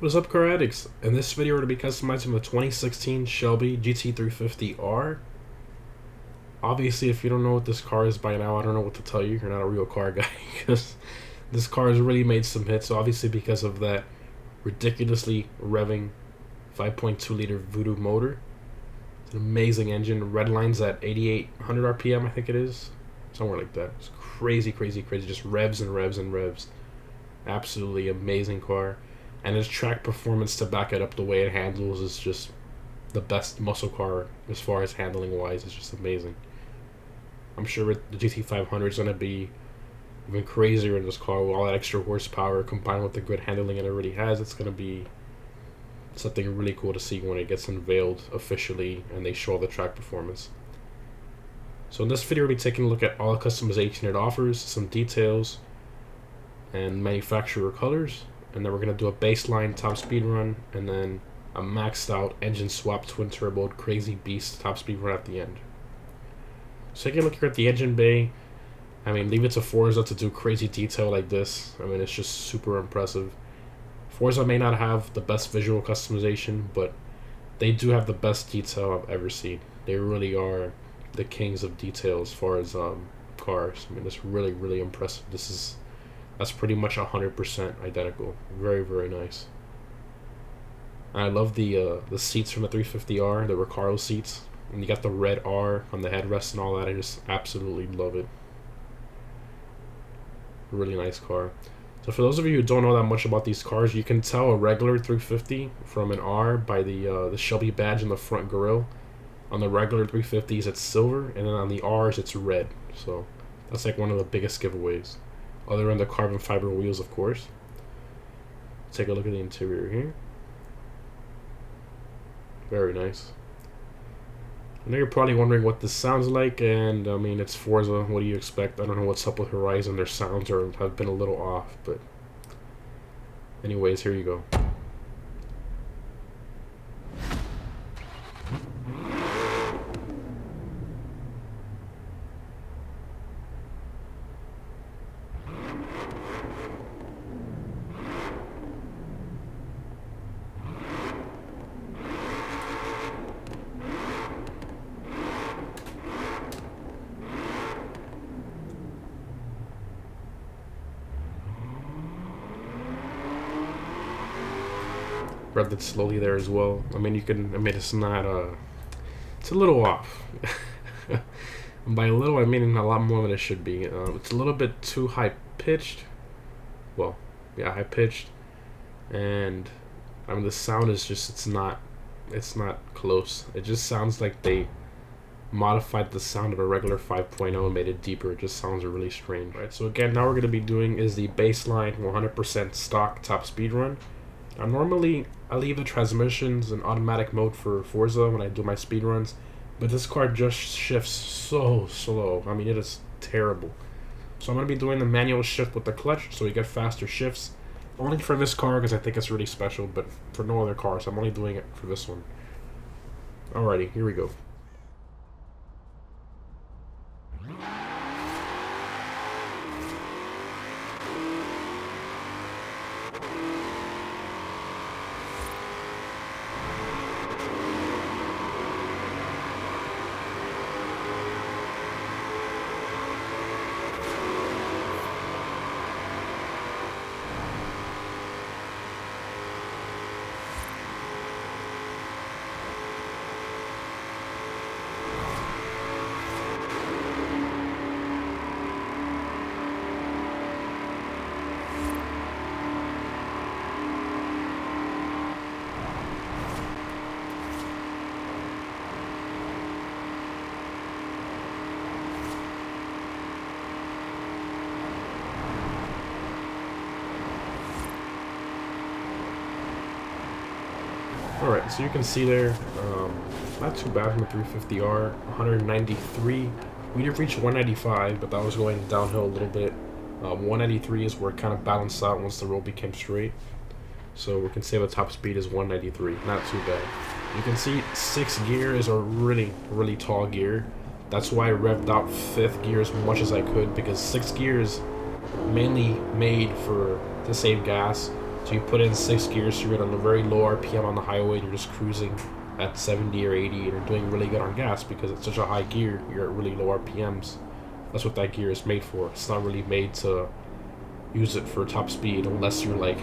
What's up, car addicts? In this video, we're going to be customizing the 2016 Shelby GT350R. Obviously, if you don't know what this car is by now, I don't know what to tell you. You're not a real car guy, because this car has really made some hits, obviously because of that ridiculously revving 5.2 liter Voodoo motor. It's an amazing engine. Red line's at 8,800 RPM, I think it is. Somewhere like that. It's crazy, crazy, crazy. Just revs and revs and revs. Absolutely amazing car. And its track performance to back it up, the way it handles is just the best muscle car as far as handling wise. It's just amazing. I'm sure the GT500 is going to be even crazier in this car with all that extra horsepower combined with the good handling it already has. It's going to be something really cool to see when it gets unveiled officially and they show the track performance. So in this video, we'll be taking a look at all the customization it offers, some details, and manufacturer colors. And then we're going to do a baseline top speed run, and then a maxed out engine swap twin turbo crazy beast top speed run at the end. So taking a look here at the engine bay, I mean, leave it to Forza to do crazy detail like this. I mean, it's just super impressive. Forza may not have the best visual customization, but they do have the best detail I've ever seen. They really are the kings of detail as far as cars. I mean, it's really, really impressive. That's pretty much 100% identical. Very, very nice. And I love the seats from the 350R, the Recaro seats. And you got the red R on the headrest and all that. I just absolutely love it. Really nice car. So for those of you who don't know that much about these cars, you can tell a regular 350 from an R by the Shelby badge in the front grille. On the regular 350s, it's silver, and then on the Rs, it's red. So that's like one of the biggest giveaways. Other than the carbon fiber wheels, of course. Take a look at the interior here. Very nice. I know you're probably wondering what this sounds like, and I mean, it's Forza. What do you expect? I don't know what's up with Horizon. Their sounds have been a little off, but anyways, here you go. Revved it slowly there as well. I mean, it's not, it's a little off. And by a little, I mean a lot more than it should be. It's a little bit too high-pitched. Well, yeah, high-pitched. And, I mean, the sound is just, it's not close. It just sounds like they modified the sound of a regular 5.0 and made it deeper. It just sounds really strange. Right, so again, now we're going to be doing is the baseline 100% stock top speed run. Now, normally, I leave the transmissions in automatic mode for Forza when I do my speed runs, but this car just shifts so slow. I mean, it is terrible. So I'm going to be doing the manual shift with the clutch, so we get faster shifts. Only for this car, because I think it's really special, but for no other car, so I'm only doing it for this one. Alrighty, here we go. Alright, so you can see there, not too bad from the 350R, 193. We did reach 195, but that was going downhill a little bit. 193 is where it kind of balanced out once the road became straight. So we can say the top speed is 193, not too bad. You can see 6th gear is a really, really tall gear. That's why I revved out 5th gear as much as I could, because 6th gear is mainly made to save gas. So you put in 6 gears, so you're at a very low RPM on the highway, and you're just cruising at 70 or 80, and you're doing really good on gas because it's such a high gear, you're at really low RPMs. That's what that gear is made for. It's not really made to use it for top speed unless you're like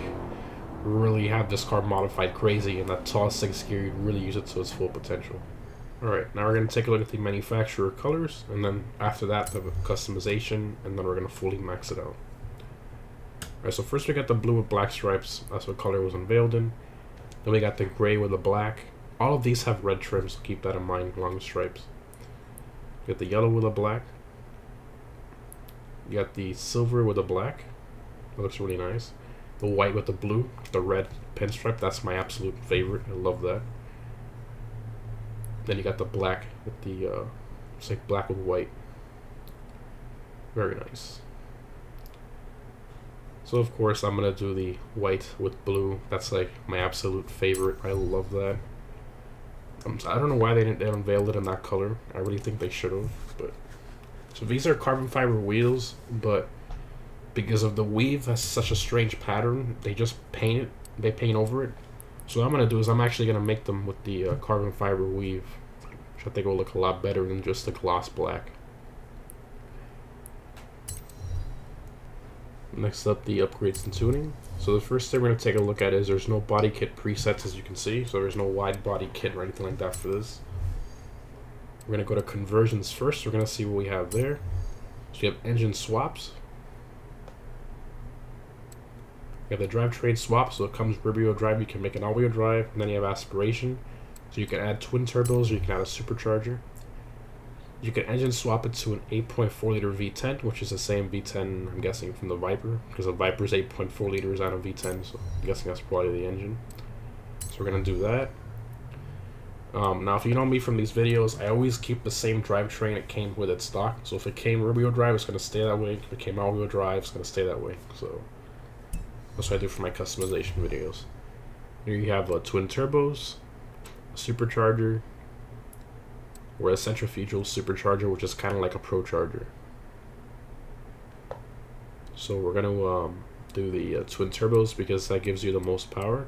really have this car modified crazy, and that tall 6 gear, you'd really use it to its full potential. Alright, now we're going to take a look at the manufacturer colors, and then after that the customization, and then we're going to fully max it out. Alright, so first we got the blue with black stripes, that's what color was unveiled in. Then we got the gray with the black. All of these have red trim, so keep that in mind along the stripes. You got the yellow with the black. You got the silver with the black. That looks really nice. The white with the blue, the red pinstripe, that's my absolute favorite. I love that. Then you got the black with the, it's like black with white. Very nice. So of course I'm gonna do the white with blue. That's like my absolute favorite. I love that. I don't know why they unveiled it in that color. I really think they should have. But so these are carbon fiber wheels, but because of the weave has such a strange pattern, they just paint it. They paint over it. So what I'm gonna do is I'm actually gonna make them with the carbon fiber weave, which I think will look a lot better than just the gloss black. Next up, the upgrades and tuning. So the first thing we're going to take a look at is there's no body kit presets, as you can see. So there's no wide body kit or anything like that for this. We're going to go to conversions first. We're going to see what we have there. So you have engine swaps. You have the drivetrain swap, so it comes rear-wheel drive. You can make an all-wheel drive, and then you have aspiration. So you can add twin turbos, or you can add a supercharger. You can engine swap it to an 8.4 liter V10, which is the same V10, I'm guessing, from the Viper, because the Viper's 8.4 liters out of V10, so I'm guessing that's probably the engine. So we're going to do that. Now, if you know me from these videos, I always keep the same drivetrain it came with its stock. So if it came rear-wheel drive, it's going to stay that way. If it came all-wheel drive, it's going to stay that way. So that's what I do for my customization videos. Here you have twin turbos, a supercharger, or a centrifugal supercharger, which is kind of like a pro charger. So we're going to do the twin turbos because that gives you the most power.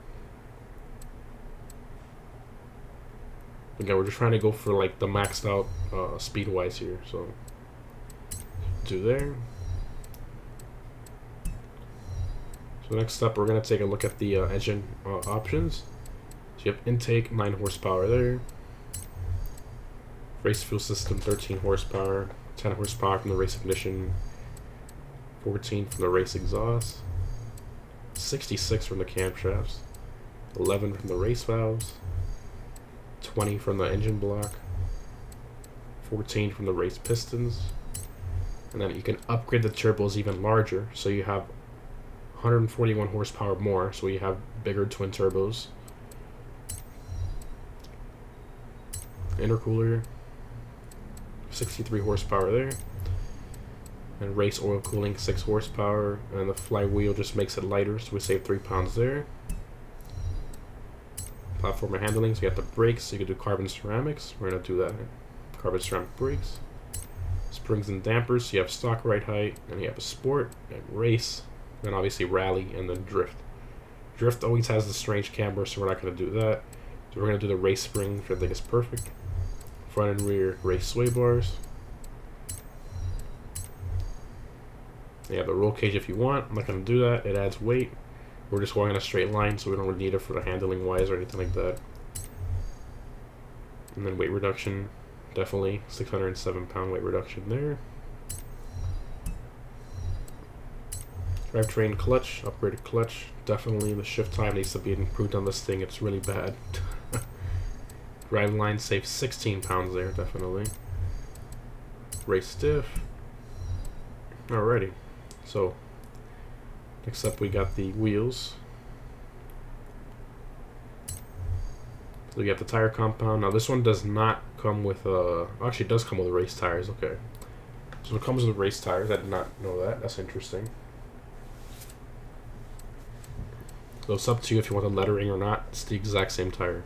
Again, we're just trying to go for like the maxed out speed wise here. So do there. So next up, we're going to take a look at the engine options. So you have intake, 9 horsepower there. Race fuel system, 13 horsepower, 10 horsepower from the race ignition, 14 from the race exhaust, 66 from the camshafts, 11 from the race valves, 20 from the engine block, 14 from the race pistons, and then you can upgrade the turbos even larger, so you have 141 horsepower more, so you have bigger twin turbos. Intercooler, 63 horsepower there, and race oil cooling, 6 horsepower, and the flywheel just makes it lighter, so we save 3 pounds there. Platform and handling, so you have the brakes, so you can do carbon ceramics. We're going to do that. Carbon ceramic brakes. Springs and dampers, so you have stock ride height, and you have a sport, and race, and obviously rally, and then drift. Drift always has the strange camber, so we're not going to do that. So we're going to do the race spring, which I think is perfect. Front and rear race sway bars. You have the roll cage if you want. I'm not going to do that. It adds weight. We're just going in a straight line, so we don't really need it for the handling wise or anything like that. And then weight reduction, definitely 607 pound weight reduction there. Drivetrain clutch, upgraded clutch. Definitely the shift time needs to be improved on this thing. It's really bad. Drive line saves 16 pounds there, definitely. Race stiff. Alrighty. So, next up we got the wheels. So we got the tire compound. Now this one does not come with, actually it does come with race tires, okay. So it comes with race tires, I did not know that, that's interesting. So it's up to you if you want the lettering or not, it's the exact same tire.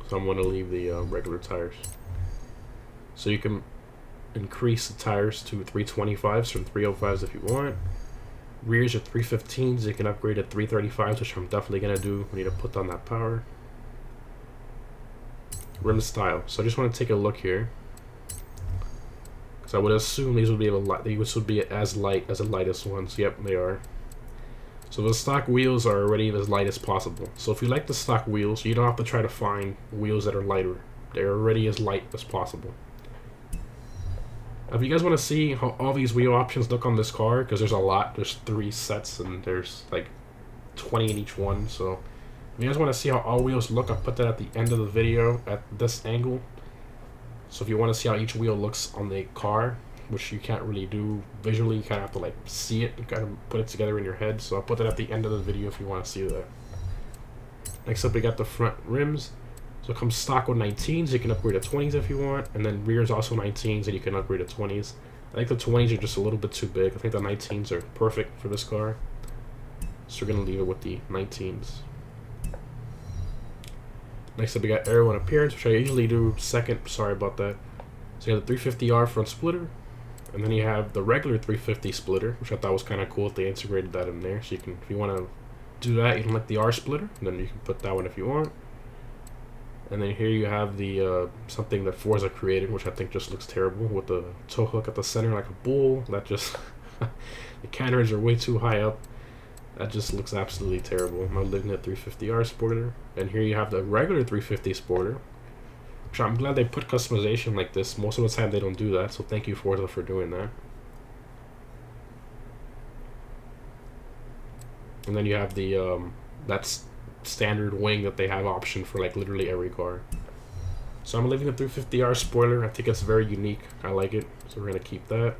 So I'm going to leave the regular tires. So you can increase the tires to 325s from 305s if you want. Rears are 315s. You can upgrade to 335s, which I'm definitely gonna do. We need to put on that power. Rim style. So I just want to take a look here, because I would assume these would be these would be as light as the lightest ones. Yep, they are. So the stock wheels are already as light as possible. So if you like the stock wheels, you don't have to try to find wheels that are lighter. They're already as light as possible. If you guys want to see how all these wheel options look on this car, because there's a lot, there's 3 sets and there's like 20 in each one. So if you guys want to see how all wheels look, I'll put that at the end of the video at this angle. So if you want to see how each wheel looks on the car, which you can't really do visually, you kind of have to like see it, you kind of put it together in your head. So I'll put that at the end of the video if you want to see that. Next up, we got the front rims. So it comes stock with 19s. You can upgrade to 20s if you want, and then rears also 19s, and you can upgrade to 20s. I think the 20s are just a little bit too big. I think the 19s are perfect for this car, so we're gonna leave it with the 19s. Next up, we got aero and appearance, which I usually do second. Sorry about that. So you have the 350R front splitter, and then you have the regular 350 splitter, which I thought was kind of cool if they integrated that in there. So you can, if you want to do that, you don't like the R splitter, then you can put that one if you want. And then here you have the something that Forza created, which I think just looks terrible, with the tow hook at the center like a bull. That just the cannons are way too high up. That just looks absolutely terrible. I'm looking at 350R Sporter. And here you have the regular 350 Sporter, which I'm glad they put customization like this. Most of the time they don't do that, so thank you Forza for doing that. And then you have the that's standard wing that they have option for like literally every car. So I'm leaving the 350R spoiler. I think it's very unique. I like it, so we're gonna keep that.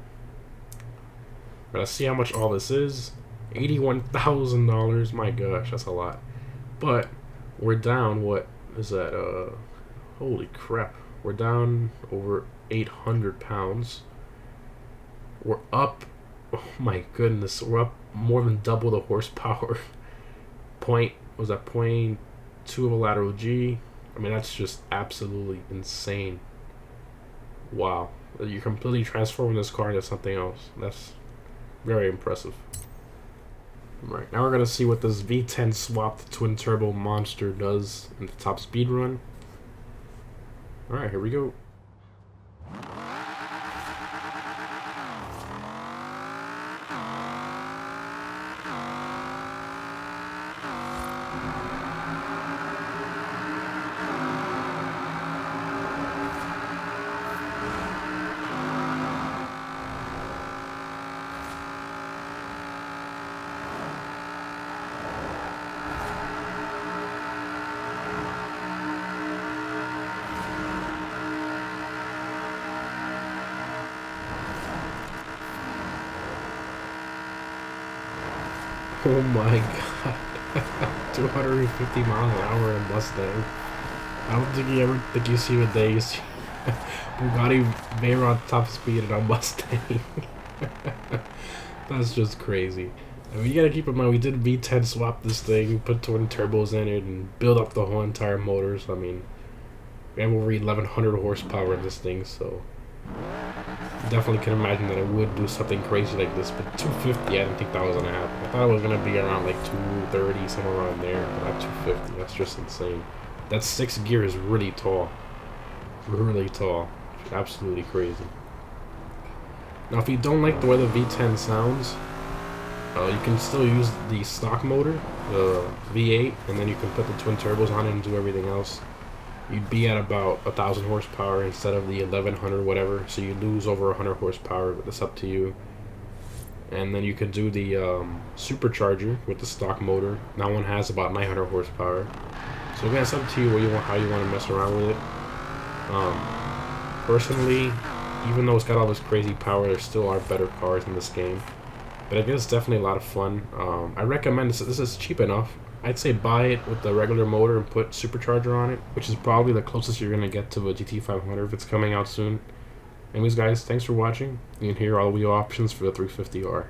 Let's see how much all this is. $81,000. My gosh, that's a lot. But we're down, what is that? Holy crap. We're down over 800 pounds. We're up, oh my goodness, we're up more than double the horsepower. Was that 0.2 of a lateral G? I mean, that's just absolutely insane. Wow. You're completely transforming this car into something else. That's very impressive. Right, now we're going to see what this V10 swapped twin turbo monster does in the top speed run. Alright, here we go. Oh my god. 250 miles an hour in Mustang. I don't think you see what they see Bugatti Veyron top speed in a Mustang. That's just crazy. I mean, you gotta keep in mind, we did V10 swap this thing, put twin turbos in it, and build up the whole entire motor. So I mean, we have over 1100 horsepower in this thing, so definitely can imagine that I would do something crazy like this. But 250, I didn't think that was gonna happen. I thought it was gonna be around like 230, somewhere around there, but at 250, that's just insane. That 6th gear is really tall. Really tall. Absolutely crazy. Now, if you don't like the way the V10 sounds, you can still use the stock motor, the V8, and then you can put the twin turbos on it and do everything else. You'd be at about 1,000 horsepower instead of the 1,100 whatever, so you lose over 100 horsepower, but it's up to you. And then you could do the supercharger with the stock motor. That one has about 900 horsepower. So again, it's up to you how you want to mess around with it. Personally, even though it's got all this crazy power, there still are better cars in this game. But I guess it's definitely a lot of fun. I recommend this. This is cheap enough. I'd say buy it with the regular motor and put supercharger on it, which is probably the closest you're going to get to a GT500 if it's coming out soon. Anyways, guys, thanks for watching. You can hear all the wheel options for the 350R.